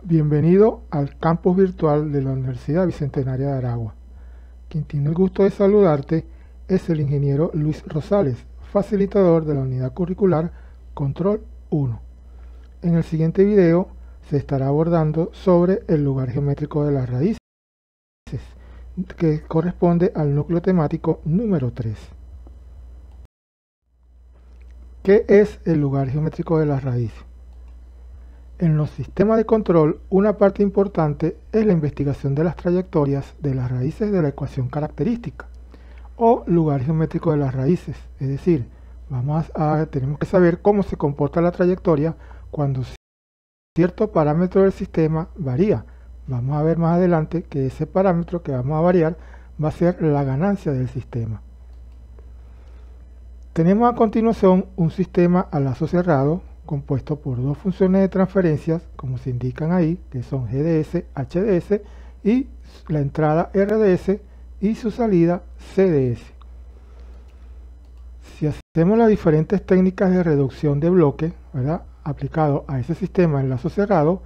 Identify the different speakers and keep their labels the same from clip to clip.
Speaker 1: Bienvenido al campus virtual de la Universidad Bicentenaria de Aragua. Quien tiene el gusto de saludarte es el ingeniero Luis Rosales, facilitador de la unidad curricular Control 1. En el siguiente video se estará abordando sobre el lugar geométrico de las raíces, que corresponde al núcleo temático número 3. ¿Qué es el lugar geométrico de las raíces? En los sistemas de control, una parte importante es la investigación de las trayectorias de las raíces de la ecuación característica o lugar geométrico de las raíces. Es decir, tenemos que saber cómo se comporta la trayectoria cuando cierto parámetro del sistema varía. Vamos a ver más adelante que ese parámetro que vamos a variar va a ser la ganancia del sistema. Tenemos a continuación un sistema a lazo cerrado compuesto por dos funciones de transferencias, como se indican ahí, que son GDS, HDS, y la entrada RDS y su salida CDS. Si hacemos las diferentes técnicas de reducción de bloque, ¿verdad?, aplicado a ese sistema en lazo cerrado,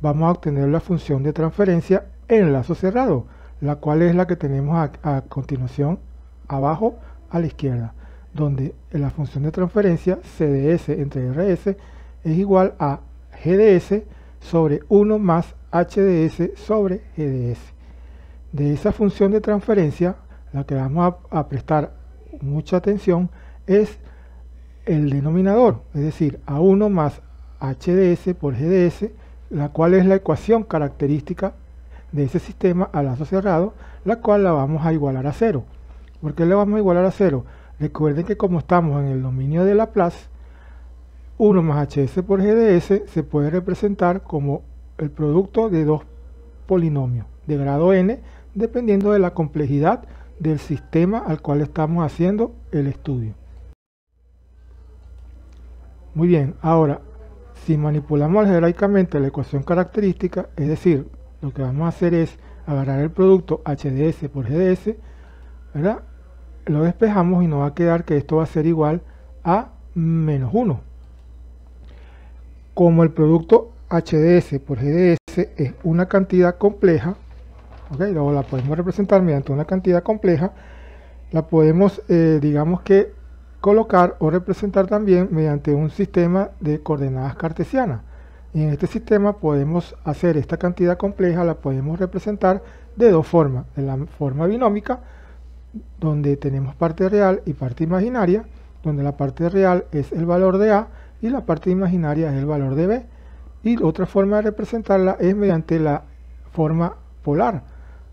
Speaker 1: vamos a obtener la función de transferencia en lazo cerrado, la cual es la que tenemos a continuación abajo a la izquierda, donde la función de transferencia CDS entre RS es igual a GDS sobre 1 más HDS sobre GDS. De esa función de transferencia, la que vamos a prestar mucha atención es el denominador, es decir, A1 más HDS por GDS, la cual es la ecuación característica de ese sistema a lazo cerrado, la cual la vamos a igualar a 0. ¿Por qué la vamos a igualar a 0? Recuerden que como estamos en el dominio de Laplace, 1 más HS por GDS se puede representar como el producto de dos polinomios de grado n, dependiendo de la complejidad del sistema al cual estamos haciendo el estudio. Muy bien, ahora, si manipulamos algebraicamente la ecuación característica, es decir, lo que vamos a hacer es agarrar el producto HDS por GDS, ¿verdad?, lo despejamos y nos va a quedar que esto va a ser igual a menos 1. Como el producto HDS por GDS es una cantidad compleja, ¿okay?, luego la podemos representar mediante una cantidad compleja, la podemos, digamos que, colocar o representar también mediante un sistema de coordenadas cartesianas. Y en este sistema podemos hacer esta cantidad compleja, la podemos representar de dos formas: de la forma binómica, donde tenemos parte real y parte imaginaria, donde la parte real es el valor de A y la parte imaginaria es el valor de B. Y otra forma de representarla es mediante la forma polar,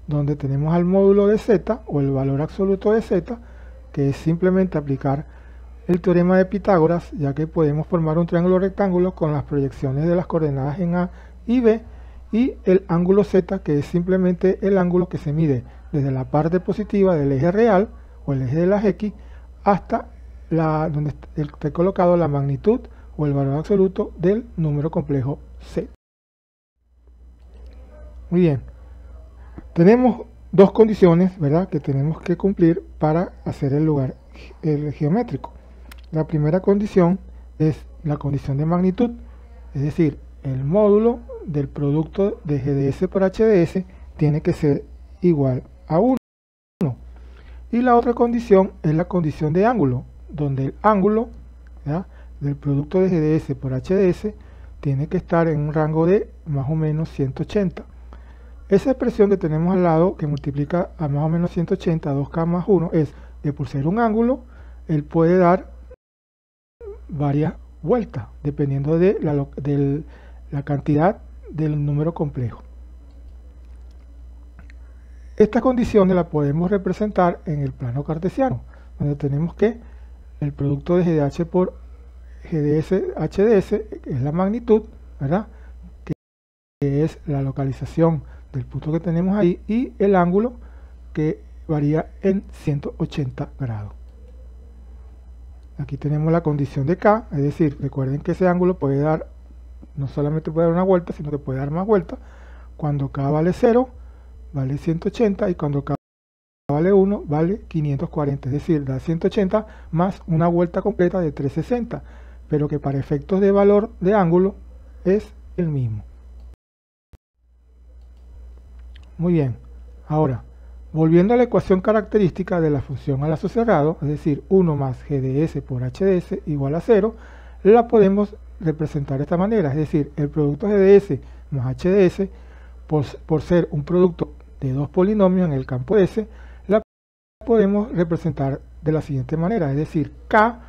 Speaker 1: donde tenemos al módulo de Z o el valor absoluto de Z, que es simplemente aplicar el teorema de Pitágoras, ya que podemos formar un triángulo rectángulo con las proyecciones de las coordenadas en A y B, y el ángulo Z, que es simplemente el ángulo que se mide desde la parte positiva del eje real o el eje de las X hasta donde esté colocado la magnitud o el valor absoluto del número complejo Z. Muy bien, tenemos dos condiciones, ¿verdad?, que tenemos que cumplir para hacer el lugar geométrico. La primera condición es la condición de magnitud, es decir, el módulo del producto de GDS por HDS tiene que ser igual a 1. Y la otra condición es la condición de ángulo, donde el ángulo, ¿verdad?, del producto de GDS por HDS tiene que estar en un rango de más o menos 180. Esa expresión que tenemos al lado, que multiplica a más o menos 180, 2K más 1, es que por ser un ángulo, él puede dar varias vueltas, dependiendo de la cantidad del número complejo. Estas condiciones las podemos representar en el plano cartesiano, donde tenemos que el producto de GDH por GDS HDS es la magnitud, ¿verdad?, que es la localización del punto que tenemos ahí, y el ángulo, que varía en 180 grados. Aquí tenemos la condición de K, es decir, recuerden que ese ángulo puede dar, no solamente puede dar una vuelta, sino que puede dar más vueltas. Cuando K vale 0, vale 180, y cuando K vale 1, vale 540, es decir, da 180 más una vuelta completa de 360, pero que para efectos de valor de ángulo es el mismo. Muy bien. Ahora, volviendo a la ecuación característica de la función al lazo cerrado, es decir, 1 más GDS por HDS igual a 0, la podemos representar de esta manera, es decir, el producto GDS más HDS, por ser un producto de dos polinomios en el campo S, la podemos representar de la siguiente manera, es decir, K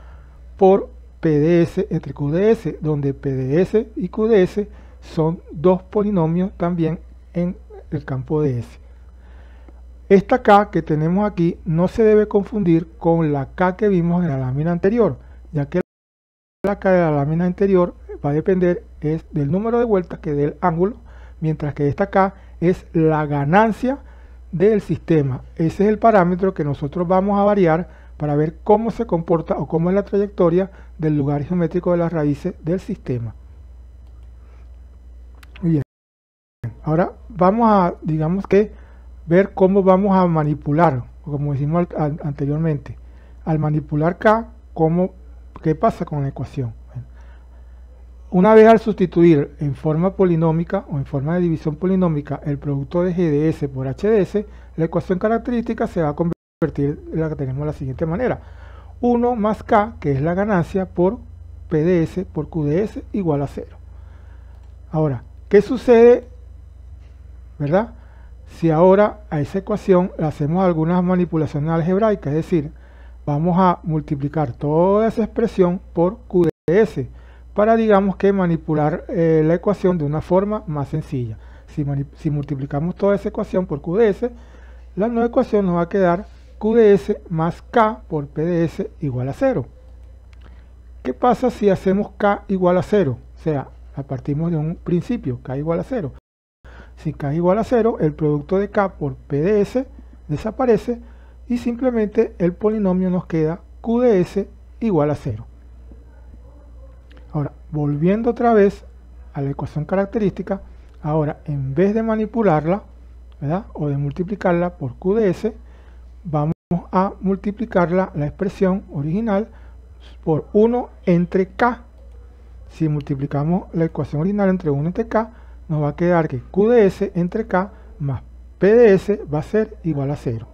Speaker 1: por PDS entre QDS, donde PDS y QDS son dos polinomios también en el campo de S. Esta K que tenemos aquí no se debe confundir con la K que vimos en la lámina anterior, ya que la K de la lámina anterior va a depender del número de vueltas que dé el ángulo, mientras que esta K es la ganancia del sistema. Ese es el parámetro que nosotros vamos a variar para ver cómo se comporta o cómo es la trayectoria del lugar geométrico de las raíces del sistema. Muy bien. Ahora vamos a, digamos que, ver cómo vamos a manipular, como dijimos anteriormente. Al manipular K, ¿qué pasa con la ecuación? Bueno, una vez al sustituir en forma polinómica o en forma de división polinómica el producto de GDS por HDS, la ecuación característica se va a convertir en la que tenemos de la siguiente manera. 1 más K, que es la ganancia, por PDS por QDS igual a 0. Ahora, ¿qué sucede, verdad? Si ahora a esa ecuación le hacemos algunas manipulaciones algebraicas, es decir, vamos a multiplicar toda esa expresión por QDS para, digamos que, manipular la ecuación de una forma más sencilla. Si multiplicamos toda esa ecuación por QDS, la nueva ecuación nos va a quedar QDS más K por PDS igual a 0. ¿Qué pasa si hacemos K igual a 0? O sea, partimos de un principio, K igual a 0. Si K igual a 0, el producto de K por PDS desaparece y simplemente el polinomio nos queda QDS igual a 0. Ahora, volviendo otra vez a la ecuación característica, ahora en vez de manipularla, ¿verdad?, o de multiplicarla por QDS, vamos a multiplicarla, la expresión original, por 1 entre K. Si multiplicamos la ecuación original entre 1 entre K, nos va a quedar que QDS entre K más PDS va a ser igual a 0.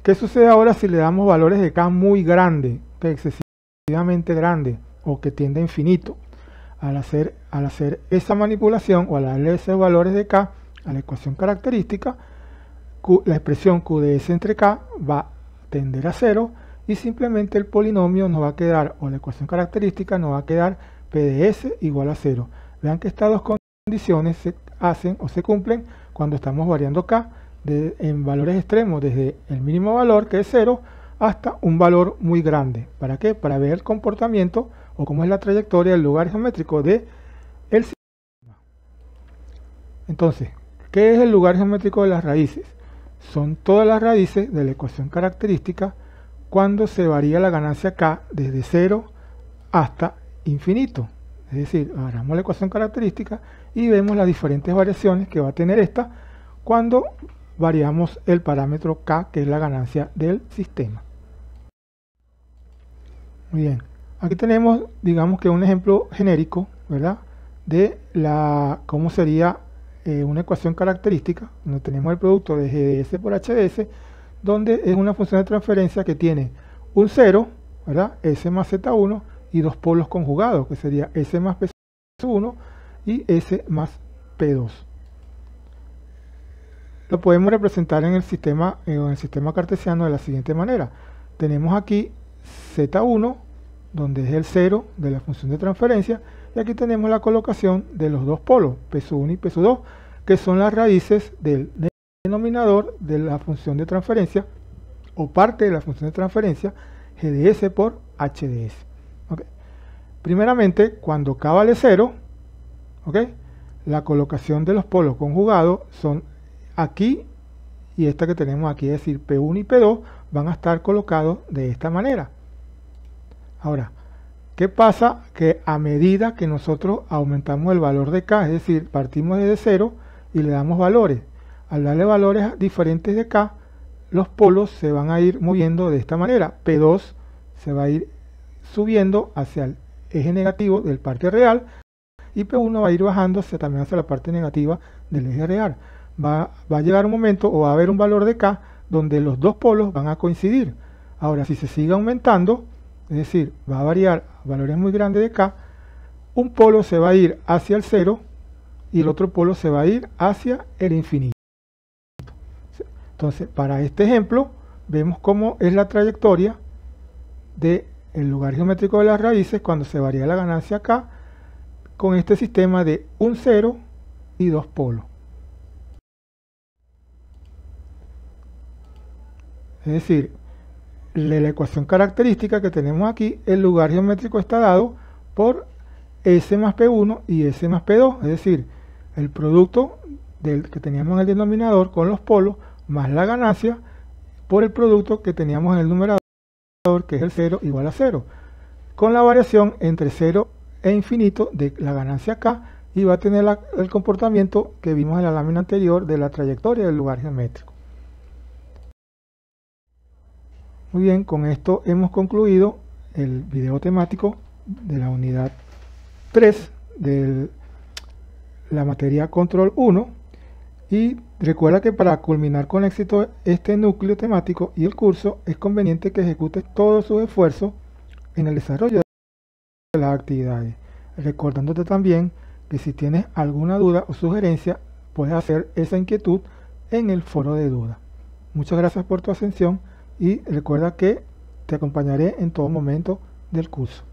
Speaker 1: ¿Qué sucede ahora si le damos valores de K muy grandes, excesivamente grandes o que tiende a infinito? Al hacer esa manipulación o al darle esos valores de K a la ecuación característica, la expresión QDS entre K va a tender a 0 y simplemente el polinomio nos va a quedar, o la ecuación característica nos va a quedar PDS igual a 0. Vean que estas dos condiciones se hacen o se cumplen cuando estamos variando K en valores extremos, desde el mínimo valor, que es 0, hasta un valor muy grande. ¿Para qué? Para ver el comportamiento o cómo es la trayectoria del lugar geométrico del sistema. Entonces, ¿qué es el lugar geométrico de las raíces? Son todas las raíces de la ecuación característica cuando se varía la ganancia K desde 0 hasta infinito. Es decir, agarramos la ecuación característica y vemos las diferentes variaciones que va a tener esta cuando variamos el parámetro K, que es la ganancia del sistema. Muy bien, aquí tenemos, digamos que un ejemplo genérico, ¿verdad?, de cómo sería una ecuación característica, donde tenemos el producto de GDS por HDS, donde es una función de transferencia que tiene un 0, ¿verdad?, S más Z1, y dos polos conjugados, que sería S más P1 y S más P2. Lo podemos representar en el sistema cartesiano de la siguiente manera. Tenemos aquí Z1, donde es el 0 de la función de transferencia, y aquí tenemos la colocación de los dos polos, P1 y P2, que son las raíces del denominador de la función de transferencia, o parte de la función de transferencia, GDS por HDS. Okay. Primeramente, cuando K vale 0, okay, la colocación de los polos conjugados son aquí y esta que tenemos aquí, es decir, P1 y P2 van a estar colocados de esta manera. Ahora, ¿qué pasa? Que a medida que nosotros aumentamos el valor de K, es decir, partimos desde 0 y le damos valores, al darle valores diferentes de K, los polos se van a ir moviendo de esta manera. P2 se va a ir subiendo hacia el eje negativo del parque real y P1 va a ir bajándose también hacia la parte negativa del eje real. Va a llegar un momento o va a haber un valor de K donde los dos polos van a coincidir. Ahora, si se sigue aumentando, es decir, va a variar a valores muy grandes de K, un polo se va a ir hacia el 0 y el otro polo se va a ir hacia el infinito. Entonces, para este ejemplo, vemos cómo es la trayectoria del lugar geométrico de las raíces cuando se varía la ganancia K con este sistema de un 0 y dos polos. Es decir, la ecuación característica que tenemos aquí, el lugar geométrico está dado por S más P1 y S más P2, es decir, el producto que teníamos en el denominador con los polos más la ganancia por el producto que teníamos en el numerador, que es el 0 igual a 0, con la variación entre 0 e infinito de la ganancia K, y va a tener el comportamiento que vimos en la lámina anterior de la trayectoria del lugar geométrico. Muy bien, con esto hemos concluido el video temático de la unidad 3 de la materia Control 1, y recuerda que para culminar con éxito este núcleo temático y el curso es conveniente que ejecutes todos sus esfuerzos en el desarrollo de las actividades, recordándote también que si tienes alguna duda o sugerencia puedes hacer esa inquietud en el foro de dudas. Muchas gracias por tu atención y recuerda que te acompañaré en todo momento del curso.